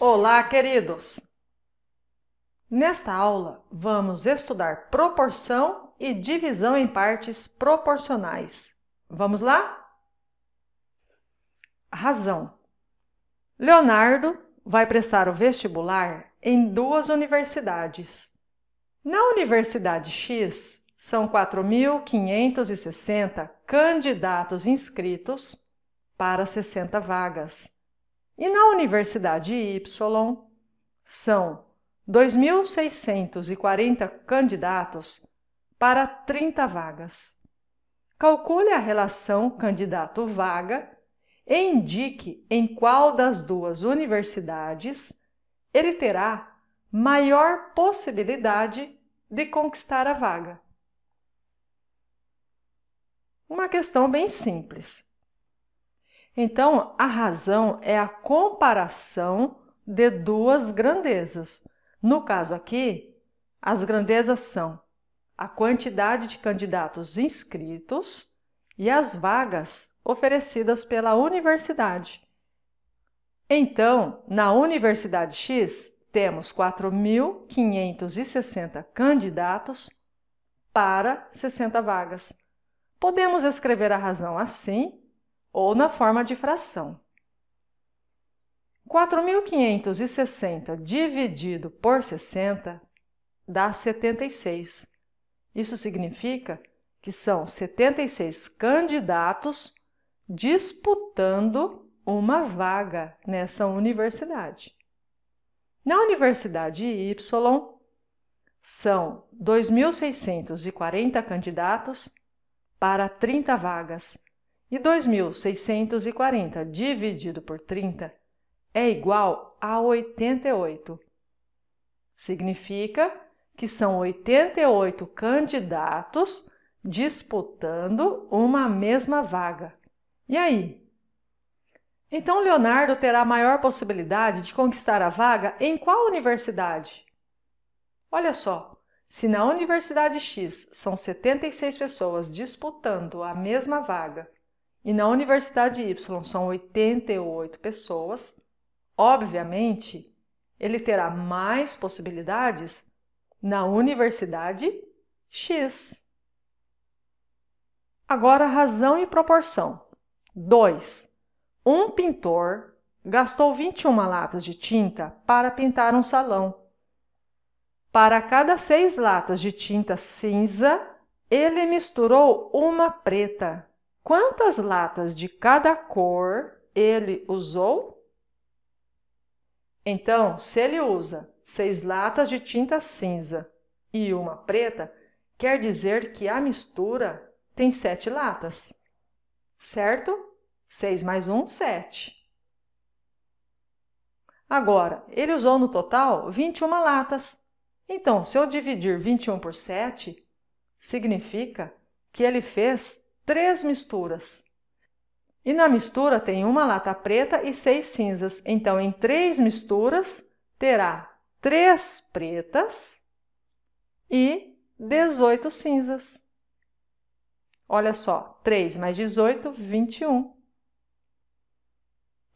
Olá, queridos! Nesta aula, vamos estudar proporção e divisão em partes proporcionais. Vamos lá? Razão. Leonardo vai prestar o vestibular em duas universidades. Na Universidade X, são 4.560 candidatos inscritos para 60 vagas. E na Universidade Y, são 2.640 candidatos para 30 vagas. Calcule a relação candidato-vaga e indique em qual das duas universidades ele terá maior possibilidade de conquistar a vaga. Uma questão bem simples. Então, a razão é a comparação de duas grandezas. No caso aqui, as grandezas são a quantidade de candidatos inscritos e as vagas oferecidas pela universidade. Então, na Universidade X, temos 4.560 candidatos para 60 vagas. Podemos escrever a razão assim ou na forma de fração. 4.560 dividido por 60 dá 76. Isso significa que são 76 candidatos disputando uma vaga nessa universidade. Na Universidade Y, são 2.640 candidatos para 30 vagas. E 2.640 dividido por 30 é igual a 88. Significa que são 88 candidatos disputando uma mesma vaga. E aí? Então, Leonardo terá maior possibilidade de conquistar a vaga em qual universidade? Olha só, se na Universidade X são 76 pessoas disputando a mesma vaga, e na Universidade Y são 88 pessoas, obviamente, ele terá mais possibilidades na Universidade X. Agora, razão e proporção. 2. Um pintor gastou 21 latas de tinta para pintar um salão. Para cada 6 latas de tinta cinza, ele misturou uma preta. Quantas latas de cada cor ele usou? Então, se ele usa 6 latas de tinta cinza e uma preta, quer dizer que a mistura tem 7 latas, certo? 6 mais 1, 7. Agora, ele usou no total 21 latas. Então, se eu dividir 21 por 7, significa que ele fez 3 misturas. E na mistura tem uma lata preta e 6 cinzas. Então, em 3 misturas, terá 3 pretas e 18 cinzas. Olha só, 3 mais 18, 21.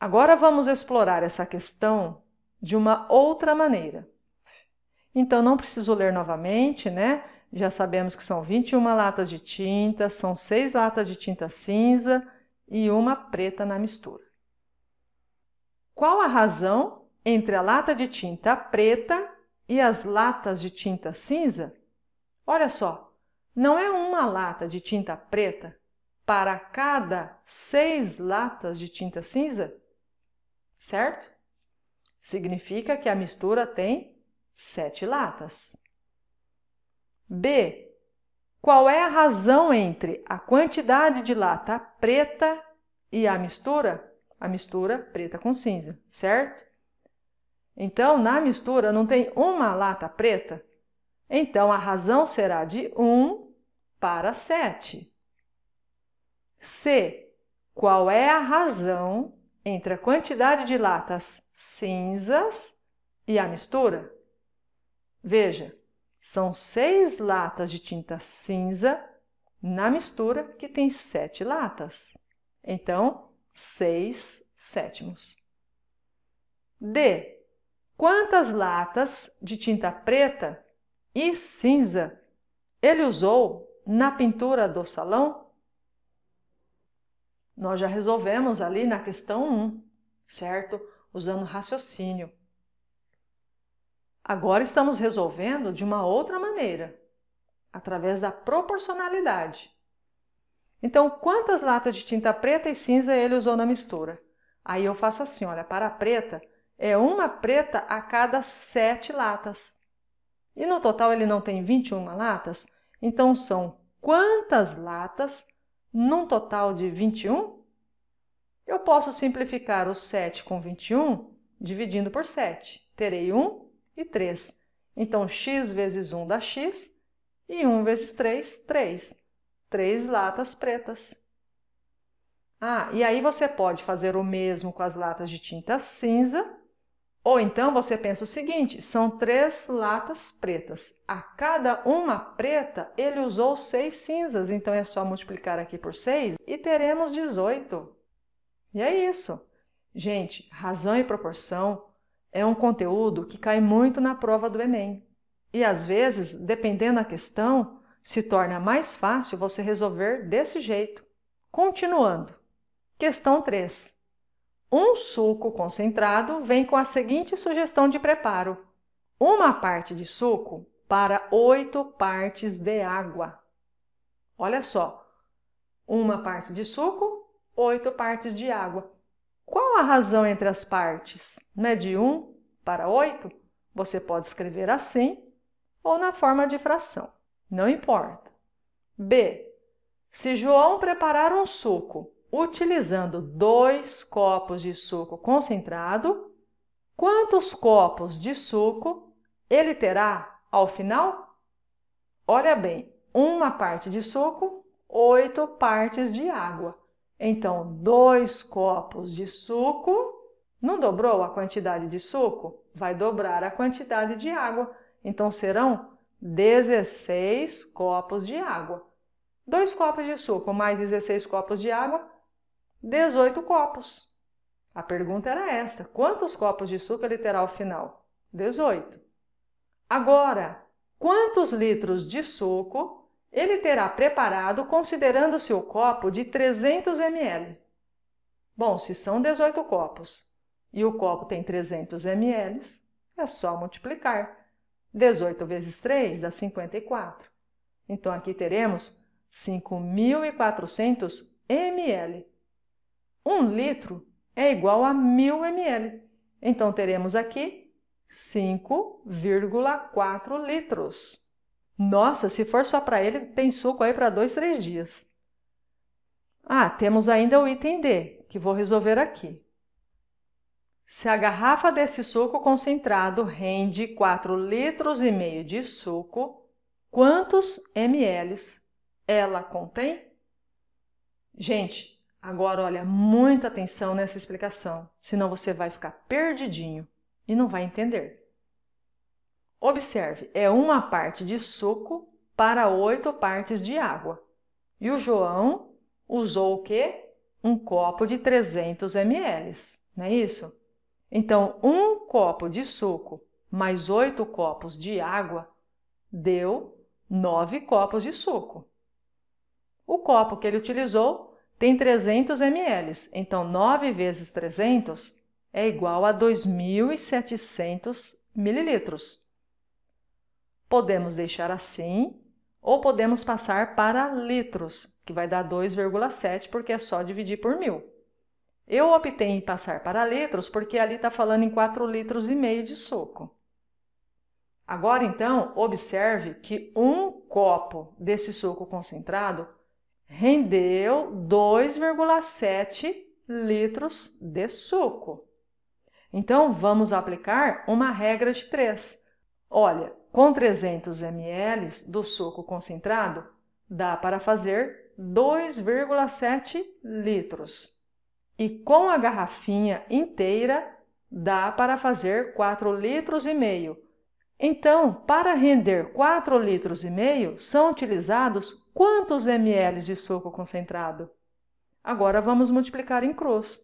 Agora vamos explorar essa questão de uma outra maneira. Então, não preciso ler novamente, né? Já sabemos que são 21 latas de tinta, são 6 latas de tinta cinza e uma preta na mistura. Qual a razão entre a lata de tinta preta e as latas de tinta cinza? Olha só, não é uma lata de tinta preta para cada 6 latas de tinta cinza? Certo? Significa que a mistura tem 7 latas. B. Qual é a razão entre a quantidade de lata preta e a mistura? A mistura preta com cinza, certo? Então, na mistura não tem uma lata preta? Então, a razão será de 1 para 7. C. Qual é a razão entre a quantidade de latas cinzas e a mistura? Veja, são 6 latas de tinta cinza na mistura que tem 7 latas. Então, 6 sétimos. D. quantas latas de tinta preta e cinza ele usou na pintura do salão? Nós já resolvemos ali na questão 1, certo? Usando raciocínio. Agora estamos resolvendo de uma outra maneira, através da proporcionalidade. Então, quantas latas de tinta preta e cinza ele usou na mistura? Aí eu faço assim, olha, para a preta, é uma preta a cada 7 latas. E no total ele não tem 21 latas? Então são quantas latas num total de 21? Eu posso simplificar o 7 com 21 dividindo por 7. Terei 1 e 3. Então x vezes 1 dá x e 1 vezes 3, 3. 3 latas pretas. Ah, e aí você pode fazer o mesmo com as latas de tinta cinza, ou então você pensa o seguinte, são 3 latas pretas. A cada uma preta, ele usou 6 cinzas, então é só multiplicar aqui por 6 e teremos 18. E é isso. Gente, razão e proporção é um conteúdo que cai muito na prova do Enem. E às vezes, dependendo da questão, se torna mais fácil você resolver desse jeito. Continuando. Questão 3. Um suco concentrado vem com a seguinte sugestão de preparo. Uma parte de suco para 8 partes de água. Olha só. Uma parte de suco, 8 partes de água. Qual a razão entre as partes? Não é de 1 para 8? Você pode escrever assim ou na forma de fração. Não importa. B. Se João preparar um suco utilizando 2 copos de suco concentrado, quantos copos de suco ele terá ao final? Olha bem, uma parte de suco, 8 partes de água. Então, 2 copos de suco, não dobrou a quantidade de suco? Vai dobrar a quantidade de água. Então, serão 16 copos de água. 2 copos de suco mais 16 copos de água, 18 copos. A pergunta era esta: quantos copos de suco ele terá ao final? 18. Agora, quantos litros de suco ele terá preparado considerando o seu copo de 300 ml? Bom, se são 18 copos e o copo tem 300 ml, é só multiplicar. 18 vezes 3 dá 54. Então, aqui teremos 5.400 ml. 1 litro é igual a 1.000 ml. Então, teremos aqui 5,4 litros. Nossa, se for só para ele, tem suco aí para 2, 3 dias. Ah, temos ainda o item D, que vou resolver aqui. Se a garrafa desse suco concentrado rende 4,5 litros de suco, quantos ml ela contém? Gente, agora olha, muita atenção nessa explicação, senão você vai ficar perdidinho e não vai entender. Observe, é uma parte de suco para 8 partes de água. E o João usou o quê? Um copo de 300 ml, não é isso? Então, um copo de suco mais 8 copos de água deu 9 copos de suco. O copo que ele utilizou tem 300 ml, então 9 vezes 300 é igual a 2.700 mililitros. Podemos deixar assim ou podemos passar para litros, que vai dar 2,7 porque é só dividir por 1.000. Eu optei em passar para litros porque ali está falando em 4,5 litros de suco. Agora, então, observe que um copo desse suco concentrado rendeu 2,7 litros de suco. Então, vamos aplicar uma regra de 3. Olha, com 300 ml do suco concentrado, dá para fazer 2,7 litros. E com a garrafinha inteira, dá para fazer 4,5 litros. Então, para render 4,5 litros, são utilizados quantos ml de suco concentrado? Agora vamos multiplicar em cruz.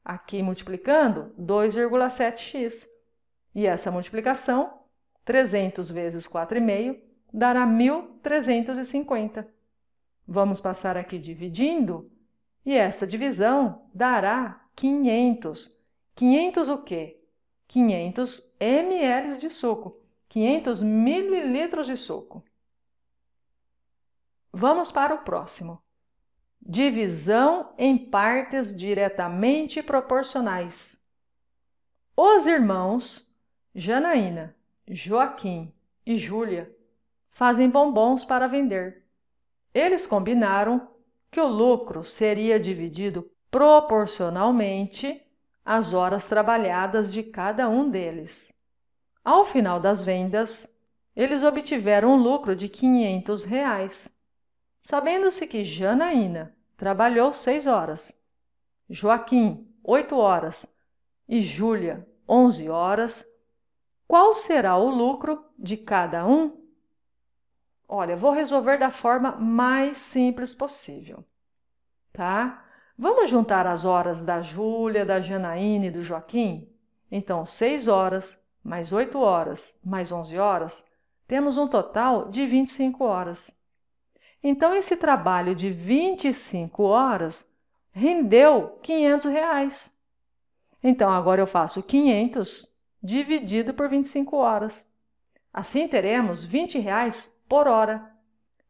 Aqui multiplicando, 2,7x. E essa multiplicação, 300 vezes 4,5, dará 1.350. Vamos passar aqui dividindo, e esta divisão dará 500. 500 o quê? 500 ml de suco, 500 mililitros de suco. Vamos para o próximo. Divisão em partes diretamente proporcionais. Os irmãos Janaína, Joaquim e Júlia fazem bombons para vender. Eles combinaram que o lucro seria dividido proporcionalmente às horas trabalhadas de cada um deles. Ao final das vendas, eles obtiveram um lucro de R$500. Sabendo-se que Janaína trabalhou 6 horas, Joaquim 8 horas e Júlia 11 horas, qual será o lucro de cada um? Olha, vou resolver da forma mais simples possível, tá? Vamos juntar as horas da Júlia, da Janaína e do Joaquim? Então, 6 horas, mais 8 horas, mais 11 horas, temos um total de 25 horas. Então, esse trabalho de 25 horas rendeu R$500. Então, agora eu faço 500 dividido por 25 horas. Assim, teremos R$20 por hora.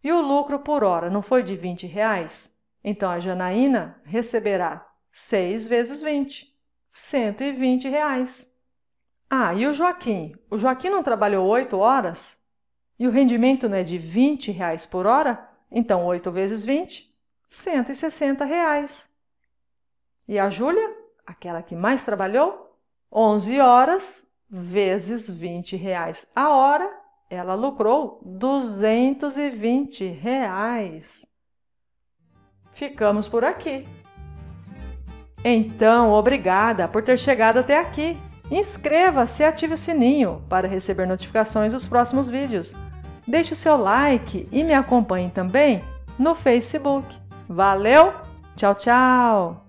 E o lucro por hora não foi de R$20? Então, a Janaína receberá 6 vezes 20, R$120. Ah, e o Joaquim? O Joaquim não trabalhou 8 horas? E o rendimento não é de R$20 por hora? Então, 8 vezes 20, R$160. E a Júlia, aquela que mais trabalhou, 11 horas vezes R$20 a hora, ela lucrou R$220. Ficamos por aqui. Então, obrigada por ter chegado até aqui. Inscreva-se e ative o sininho para receber notificações dos próximos vídeos. Deixe o seu like e me acompanhe também no Facebook. Valeu! Tchau, tchau!